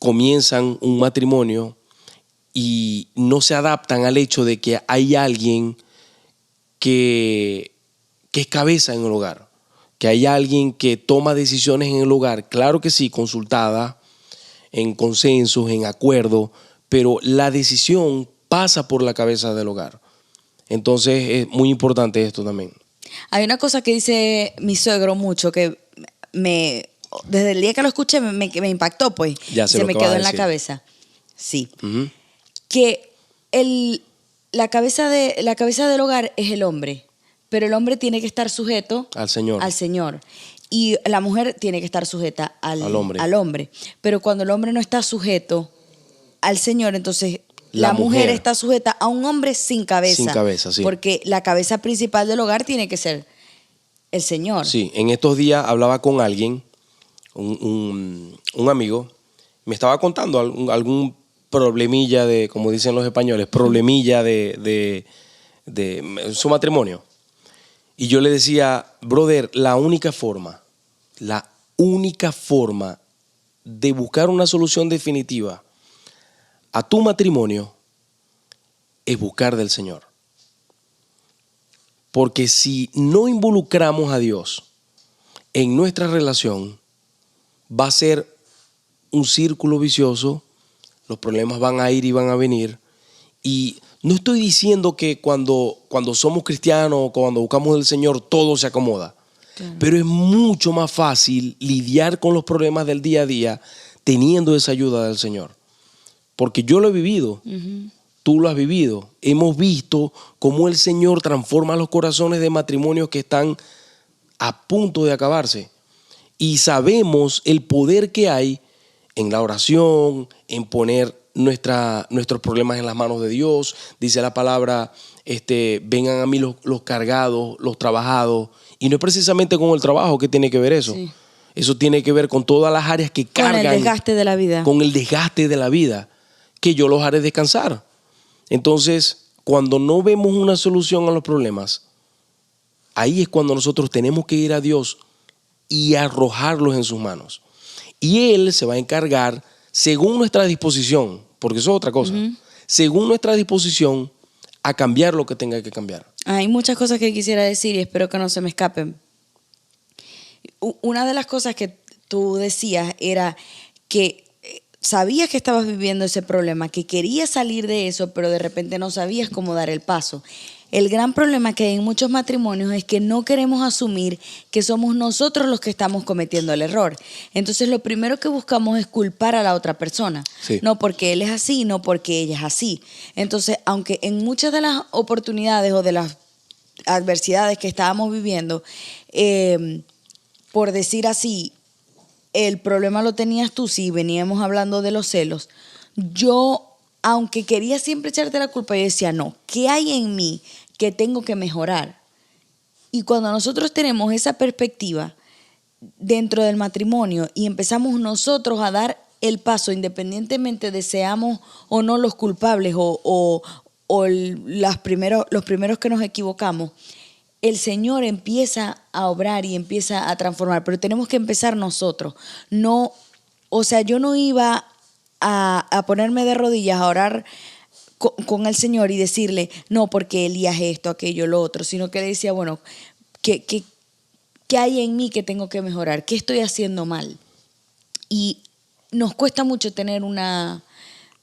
comienzan un matrimonio y no se adaptan al hecho de que hay alguien que es cabeza en el hogar, que hay alguien que toma decisiones en el hogar, claro que sí, consultada, en consensos, en acuerdo, pero la decisión pasa por la cabeza del hogar. Entonces es muy importante esto también. Hay una cosa que dice mi suegro mucho que desde el día que lo escuché me impactó, pues. Ya sé se lo me que vas quedó a en la decir. cabeza. Sí. Ujú. Que la cabeza del hogar es el hombre, pero el hombre tiene que estar sujeto Al Señor. al Señor. Y la mujer tiene que estar sujeta Al hombre. al hombre. Pero cuando el hombre no está sujeto al Señor, entonces La la mujer mujer está sujeta a un hombre sin cabeza. Sin cabeza, sí. Porque la cabeza principal del hogar tiene que ser el Señor. Sí, en estos días hablaba con alguien, un amigo, me estaba contando algún problemilla de, como dicen los españoles, problemilla de su matrimonio. Y yo le decía, brother, la única forma de buscar una solución definitiva a tu matrimonio es buscar del Señor. Porque si no involucramos a Dios en nuestra relación, va a ser un círculo vicioso, los problemas van a ir y van a venir. Y no estoy diciendo que cuando somos cristianos o cuando buscamos del Señor todo se acomoda. Claro. Pero es mucho más fácil lidiar con los problemas del día a día teniendo esa ayuda del Señor. Porque yo lo he vivido. Uh-huh. Tú lo has vivido. Hemos visto cómo el Señor transforma los corazones de matrimonios que están a punto de acabarse. Y sabemos el poder que hay en la oración, en poner nuestros problemas en las manos de Dios. Dice la palabra, vengan a mí los cargados, los trabajados. Y no es precisamente con el trabajo que tiene que ver eso. Sí. Eso tiene que ver con todas las áreas que cargan. Con el desgaste de la vida. Con el desgaste de la vida, que yo los haré descansar. Entonces, cuando no vemos una solución a los problemas, ahí es cuando nosotros tenemos que ir a Dios y arrojarlos en sus manos. Y Él se va a encargar, según nuestra disposición, porque eso es otra cosa, uh-huh, según nuestra disposición, a cambiar lo que tenga que cambiar. Hay muchas cosas que quisiera decir y espero que no se me escapen. Una de las cosas que tú decías era que sabías que estabas viviendo ese problema, que querías salir de eso, pero de repente no sabías cómo dar el paso. El gran problema que hay en muchos matrimonios es que no queremos asumir que somos nosotros los que estamos cometiendo el error. Entonces lo primero que buscamos es culpar a la otra persona. Sí. No porque él es así, no porque ella es así. Entonces, aunque en muchas de las oportunidades o de las adversidades que estábamos viviendo, por decir así, el problema lo tenías tú, si veníamos hablando de los celos, yo, aunque quería siempre echarte la culpa, yo decía, no, ¿qué hay en mí que tengo que mejorar? Y cuando nosotros tenemos esa perspectiva dentro del matrimonio y empezamos nosotros a dar el paso, independientemente de seamos o no los culpables o los primeros que nos equivocamos, el Señor empieza a obrar y empieza a transformar, pero tenemos que empezar nosotros. No, o sea, yo no iba a ponerme de rodillas a orar con el Señor y decirle, no, porque Elías esto, aquello, lo otro, sino que le decía, bueno, ¿qué hay en mí que tengo que mejorar? ¿Qué estoy haciendo mal? Y nos cuesta mucho tener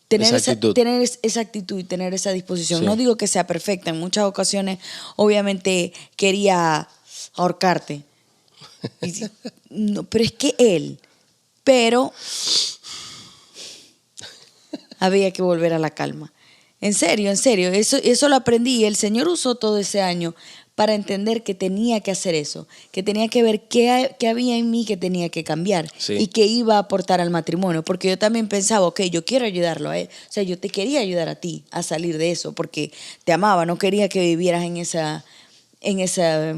esa actitud y tener esa disposición. Sí. No digo que sea perfecta. En muchas ocasiones, obviamente, quería ahorcarte. No, pero es que pero había que volver a la calma. En serio, eso lo aprendí. El Señor usó todo ese año para entender que tenía que hacer eso, que tenía que ver qué había en mí que tenía que cambiar, sí, y que iba a aportar al matrimonio, porque yo también pensaba, ok, yo quiero ayudarlo a él, o sea, yo te quería ayudar a ti a salir de eso, porque te amaba, no quería que vivieras en ese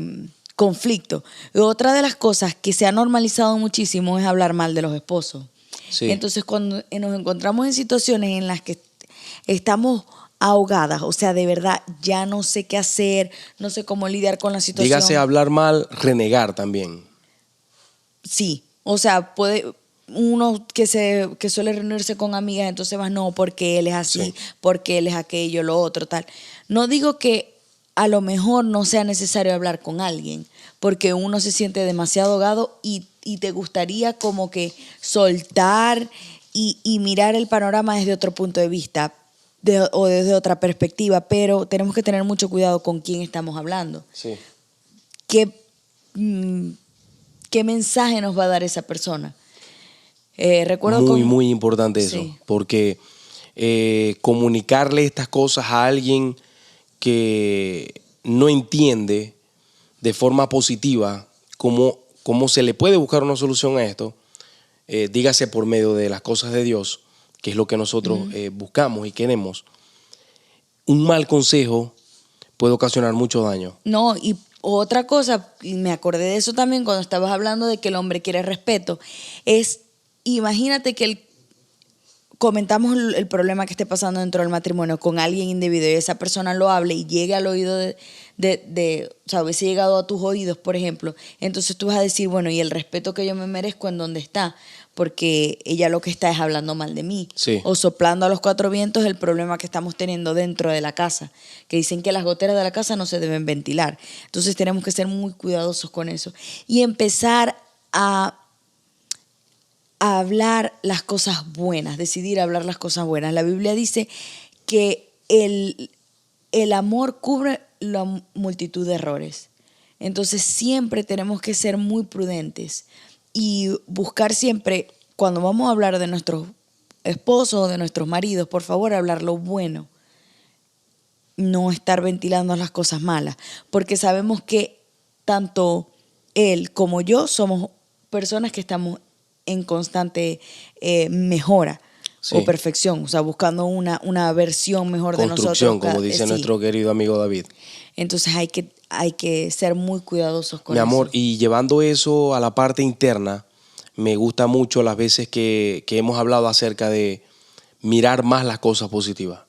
conflicto. Y otra de las cosas que se ha normalizado muchísimo es hablar mal de los esposos. Sí. Entonces, cuando nos encontramos en situaciones en las que estamos ahogadas, o sea, de verdad, ya no sé qué hacer, no sé cómo lidiar con la situación. Dígase hablar mal, renegar también. Sí, o sea, puede uno que suele reunirse con amigas, entonces vas, no, porque él es así, sí, porque él es aquello, lo otro, tal. No digo que a lo mejor no sea necesario hablar con alguien, porque uno se siente demasiado ahogado y te gustaría como que soltar y mirar el panorama desde otro punto de vista o desde otra perspectiva, pero tenemos que tener mucho cuidado con quién estamos hablando. Sí. ¿Qué mensaje nos va a dar esa persona? Recuerdo muy importante eso, sí. porque comunicarle estas cosas a alguien que no entiende de forma positiva cómo se le puede buscar una solución a esto, dígase por medio de las cosas de Dios, que es lo que nosotros buscamos y queremos, un mal consejo puede ocasionar mucho daño. No, y otra cosa, y me acordé de eso también cuando estabas hablando de que el hombre quiere respeto, es, imagínate que comentamos el problema que esté pasando dentro del matrimonio con alguien indebido y esa persona lo hable y llegue al oído o sea, hubiese llegado a tus oídos, por ejemplo, entonces tú vas a decir, bueno, y el respeto que yo me merezco en dónde está, porque ella lo que está es hablando mal de mí, sí, o soplando a los cuatro vientos el problema que estamos teniendo dentro de la casa, que dicen que las goteras de la casa no se deben ventilar, entonces tenemos que ser muy cuidadosos con eso y empezar a hablar las cosas buenas, decidir hablar las cosas buenas. La Biblia dice que el amor cubre la multitud de errores. Entonces siempre tenemos que ser muy prudentes y buscar siempre, cuando vamos a hablar de nuestros esposos o de nuestros maridos, por favor, hablar lo bueno. No estar ventilando las cosas malas, porque sabemos que tanto él como yo somos personas que estamos en constante mejora sí, o perfección, o sea, buscando una versión mejor de nosotros. construcción, como dice nuestro querido amigo David. Entonces hay que ser muy cuidadosos con Mi eso. amor, y llevando eso a la parte interna, me gusta mucho las veces que hemos hablado acerca de mirar más las cosas positivas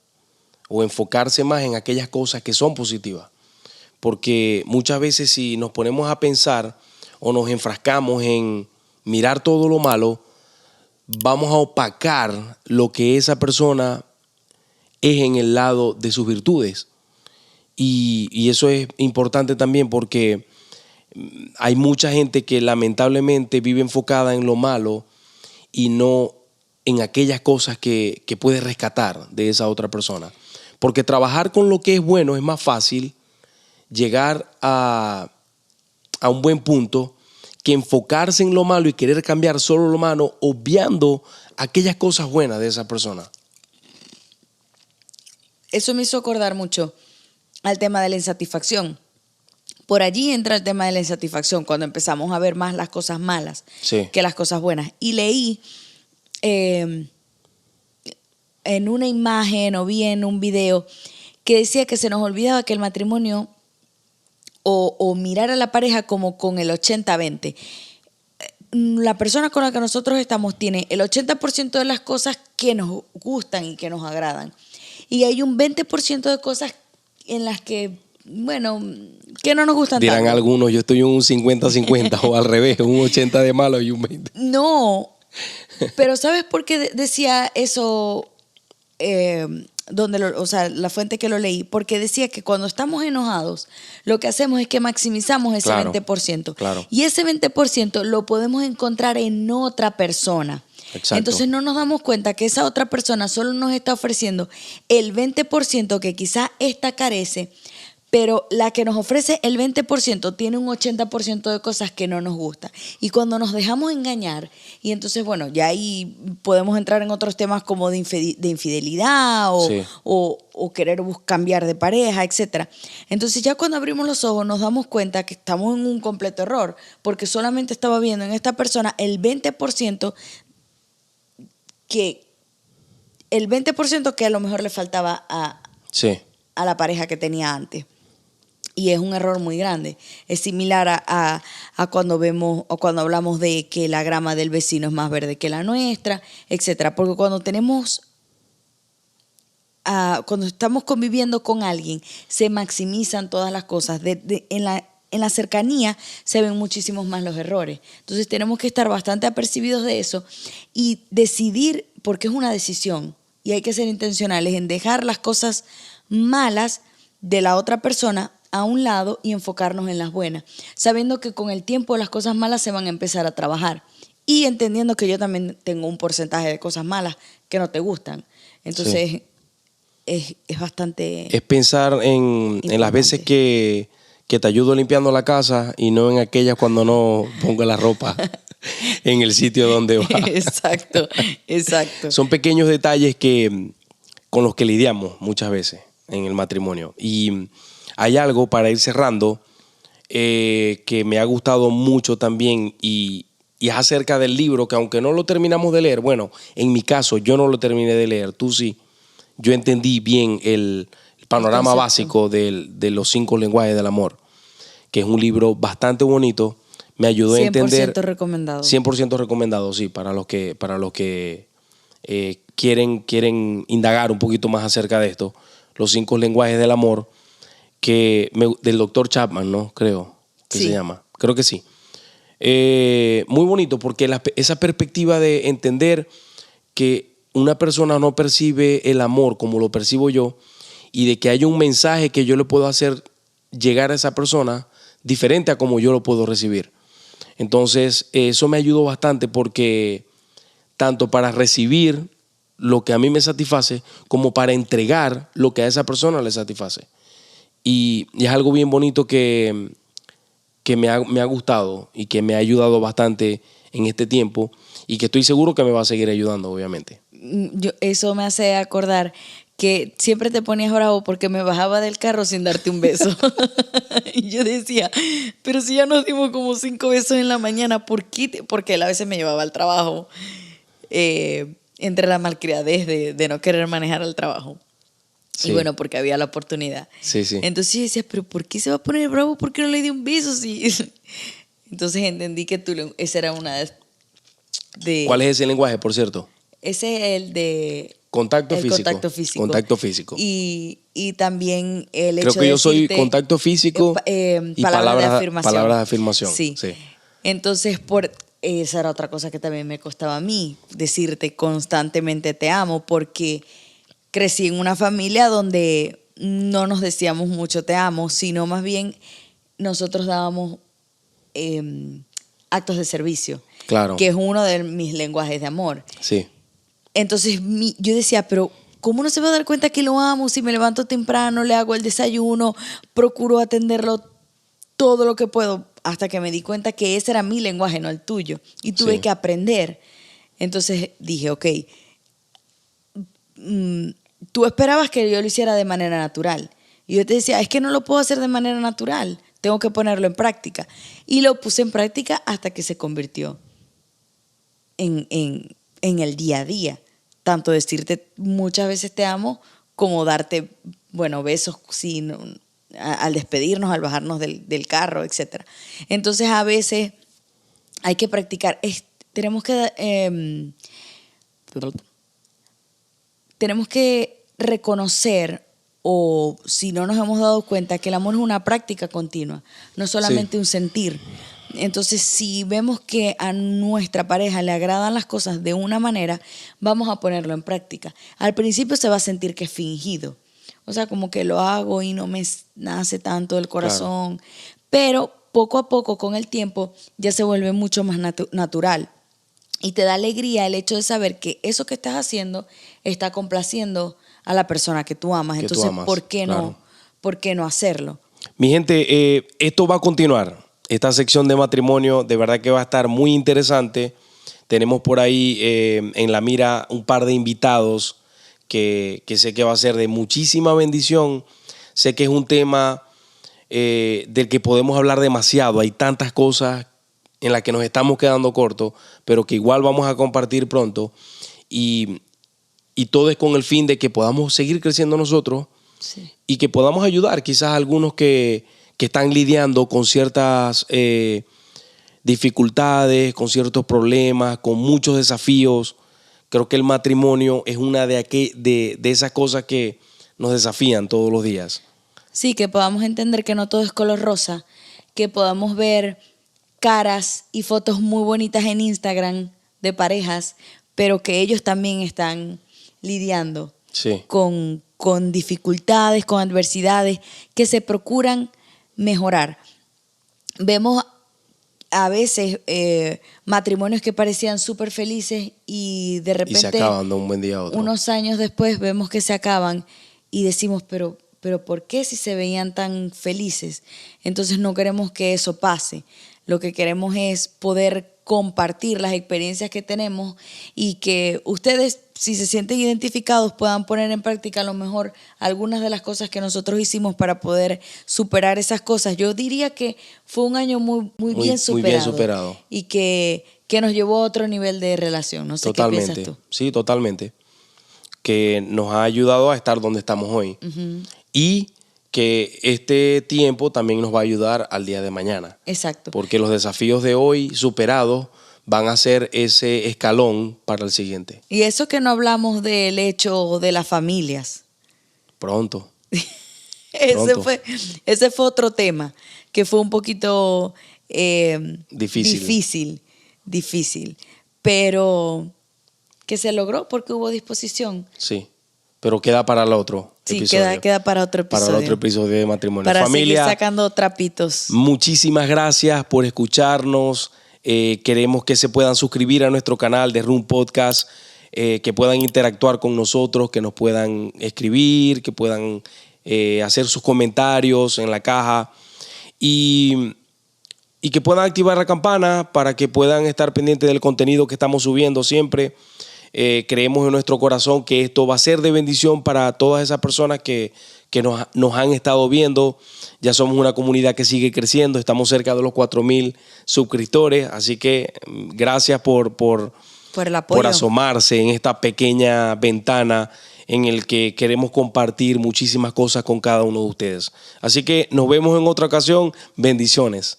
o enfocarse más en aquellas cosas que son positivas. Porque muchas veces si nos ponemos a pensar o nos enfrascamos en mirar todo lo malo, vamos a opacar lo que esa persona es en el lado de sus virtudes. Y eso es importante también porque hay mucha gente que lamentablemente vive enfocada en lo malo y no en aquellas cosas que puede rescatar de esa otra persona. Porque trabajar con lo que es bueno es más fácil llegar a un buen punto que enfocarse en lo malo y querer cambiar solo lo malo, obviando aquellas cosas buenas de esa persona. Eso me hizo acordar mucho al tema de la insatisfacción. Por allí entra el tema de la insatisfacción, cuando empezamos a ver más las cosas malas sí, que las cosas buenas. Y leí en una imagen o vi en un video que decía que se nos olvidaba que el matrimonio o mirar a la pareja como con el 80-20. La persona con la que nosotros estamos tiene el 80% de las cosas que nos gustan y que nos agradan. Y hay un 20% de cosas en las que, bueno, que no nos gustan dirán tanto. algunos, yo estoy en un 50-50 o al revés, un 80 de malo y un 20. No, pero ¿sabes por qué decía eso? O sea, la fuente que lo leí, porque decía que cuando estamos enojados, lo que hacemos es que maximizamos ese Claro, 20%. claro. Y ese 20% lo podemos encontrar en otra persona. Exacto. Entonces no nos damos cuenta que esa otra persona solo nos está ofreciendo el 20% que quizás esta carece, pero la que nos ofrece el 20% tiene un 80% de cosas que no nos gusta. Y cuando nos dejamos engañar, y entonces, bueno, ya ahí podemos entrar en otros temas como de infidelidad Sí. o querer cambiar de pareja, etc. Entonces ya cuando abrimos los ojos nos damos cuenta que estamos en un completo error, porque solamente estaba viendo en esta persona el 20% que a lo mejor le faltaba Sí. a la pareja que tenía antes. Y es un error muy grande. Es similar a cuando vemos o cuando hablamos de que la grama del vecino es más verde que la nuestra, etcétera. Porque cuando estamos conviviendo con alguien, se maximizan todas las cosas. En la cercanía se ven muchísimos más los errores. Entonces tenemos que estar bastante apercibidos de eso y decidir, porque es una decisión y hay que ser intencionales en dejar las cosas malas de la otra persona a un lado y enfocarnos en las buenas, sabiendo que con el tiempo las cosas malas se van a empezar a trabajar y entendiendo que yo también tengo un porcentaje de cosas malas que no te gustan. Entonces Sí. es bastante Es pensar en las veces que te ayudo limpiando la casa y no en aquellas cuando no pongo la ropa en el sitio donde va. Exacto, exacto. Son pequeños detalles con los que lidiamos muchas veces en el matrimonio. Y hay algo para ir cerrando que me ha gustado mucho también y es acerca del libro que aunque no lo terminamos de leer, bueno, en mi caso yo no lo terminé de leer, tú sí. Yo entendí bien el panorama concepto. básico de los 5 lenguajes del amor, que es un libro bastante bonito. Me ayudó a entender. 100% recomendado. 100% recomendado, sí, para los que quieren indagar un poquito más acerca de esto. Los 5 lenguajes del amor, del doctor Chapman, ¿no? Creo que Sí. se llama. Creo que sí. Muy bonito porque esa perspectiva de entender que una persona no percibe el amor como lo percibo yo y de que hay un mensaje que yo le puedo hacer llegar a esa persona diferente a como yo lo puedo recibir. Entonces, eso me ayudó bastante porque tanto para recibir lo que a mí me satisface como para entregar lo que a esa persona le satisface. Y es algo bien bonito que me ha gustado y que me ha ayudado bastante en este tiempo y que estoy seguro que me va a seguir ayudando, obviamente. Eso me hace acordar que siempre te ponías bravo porque me bajaba del carro sin darte un beso. Y yo decía, pero si ya nos dimos como 5 besos en la mañana, ¿por qué? Porque él a veces me llevaba al trabajo, entre la malcriadez de no querer manejar al trabajo. Sí. Y bueno, porque había la oportunidad. Sí, sí. Entonces yo decía, pero ¿por qué se va a poner bravo? ¿Por qué no le di un beso? Sí. Entonces entendí que esa era una de... ¿Cuál es ese lenguaje, por cierto? Ese es el de... Contacto el físico. contacto físico. Contacto físico. Y también el hecho Creo que de yo soy decirte, contacto físico y palabras de afirmación. palabras de afirmación. Sí. Sí. Entonces, esa era otra cosa que también me costaba a mí, decirte constantemente te amo, porque crecí en una familia donde no nos decíamos mucho te amo, sino más bien nosotros dábamos actos de servicio, Claro. que es uno de mis lenguajes de amor. Sí. Entonces yo decía, pero ¿cómo no se va a dar cuenta que lo amo? Si me levanto temprano, le hago el desayuno, procuro atenderlo todo lo que puedo, hasta que me di cuenta que ese era mi lenguaje, no el tuyo. Y tuve Sí. que aprender. Entonces dije, ok, tú esperabas que yo lo hiciera de manera natural. Y yo te decía, es que no lo puedo hacer de manera natural, tengo que ponerlo en práctica. Y lo puse en práctica hasta que se convirtió en el día a día. Tanto decirte muchas veces te amo, como darte, bueno, besos al despedirnos, al bajarnos del carro, etc. Entonces a veces hay que practicar. Tenemos que reconocer, o si no nos hemos dado cuenta, que el amor es una práctica continua, no solamente un sentir. Entonces, si vemos que a nuestra pareja le agradan las cosas de una manera, vamos a ponerlo en práctica. Al principio se va a sentir que es fingido, o sea, como que lo hago y no me nace tanto del corazón, claro. Pero poco a poco, con el tiempo, ya se vuelve mucho más natural. Y te da alegría el hecho de saber que eso que estás haciendo está complaciendo a la persona que tú amas. Entonces, ¿por qué claro. ¿por qué no hacerlo? Mi gente, esto va a continuar. Esta sección de matrimonio de verdad que va a estar muy interesante. Tenemos por ahí en la mira un par de invitados que sé que va a ser de muchísima bendición. Sé que es un tema del que podemos hablar demasiado. Hay tantas cosas en las que nos estamos quedando cortos, pero que igual vamos a compartir pronto. Y todo es con el fin de que podamos seguir creciendo nosotros, sí, y que podamos ayudar quizás a algunos que están lidiando con ciertas dificultades, con ciertos problemas, con muchos desafíos. Creo que el matrimonio es una de esas cosas que nos desafían todos los días. Sí, que podamos entender que no todo es color rosa, que podamos ver caras y fotos muy bonitas en Instagram de parejas, pero que ellos también están lidiando, sí, con dificultades, con adversidades, que se procuran mejorar. Vemos a veces matrimonios que parecían súper felices y de repente Y se acaban de un buen día a otro. unos años después vemos que se acaban y decimos, pero ¿por qué si se veían tan felices? Entonces no queremos que eso pase. Lo que queremos es poder compartir las experiencias que tenemos y que ustedes, si se sienten identificados, puedan poner en práctica a lo mejor algunas de las cosas que nosotros hicimos para poder superar esas cosas. Yo diría que fue un año muy bien superado. Muy bien superado. Y que nos llevó a otro nivel de relación. No sé Totalmente. qué piensas tú. Sí, totalmente. Que nos ha ayudado a estar donde estamos hoy. Uh-huh. Y que este tiempo también nos va a ayudar al día de mañana. Exacto. Porque los desafíos de hoy superados van a ser ese escalón para el siguiente. Y eso que no hablamos del hecho de las familias. Pronto. Ese fue otro tema que fue un poquito Difícil. Difícil. Pero que se logró porque hubo disposición. Sí. Pero queda para el otro episodio. Sí, queda para otro episodio. Para el otro episodio de matrimonio. Para Familia, seguir sacando trapitos. Muchísimas gracias por escucharnos. Queremos que se puedan suscribir a nuestro canal de Room Podcast, que puedan interactuar con nosotros, que nos puedan escribir, que puedan hacer sus comentarios en la caja y que puedan activar la campana para que puedan estar pendientes del contenido que estamos subiendo siempre. Creemos en nuestro corazón que esto va a ser de bendición para todas esas personas que nos han estado viendo. Ya somos una comunidad que sigue creciendo, estamos cerca de los 4,000 suscriptores, así que gracias por el apoyo, por asomarse en esta pequeña ventana en el que queremos compartir muchísimas cosas con cada uno de ustedes. Así que nos vemos en otra ocasión. Bendiciones.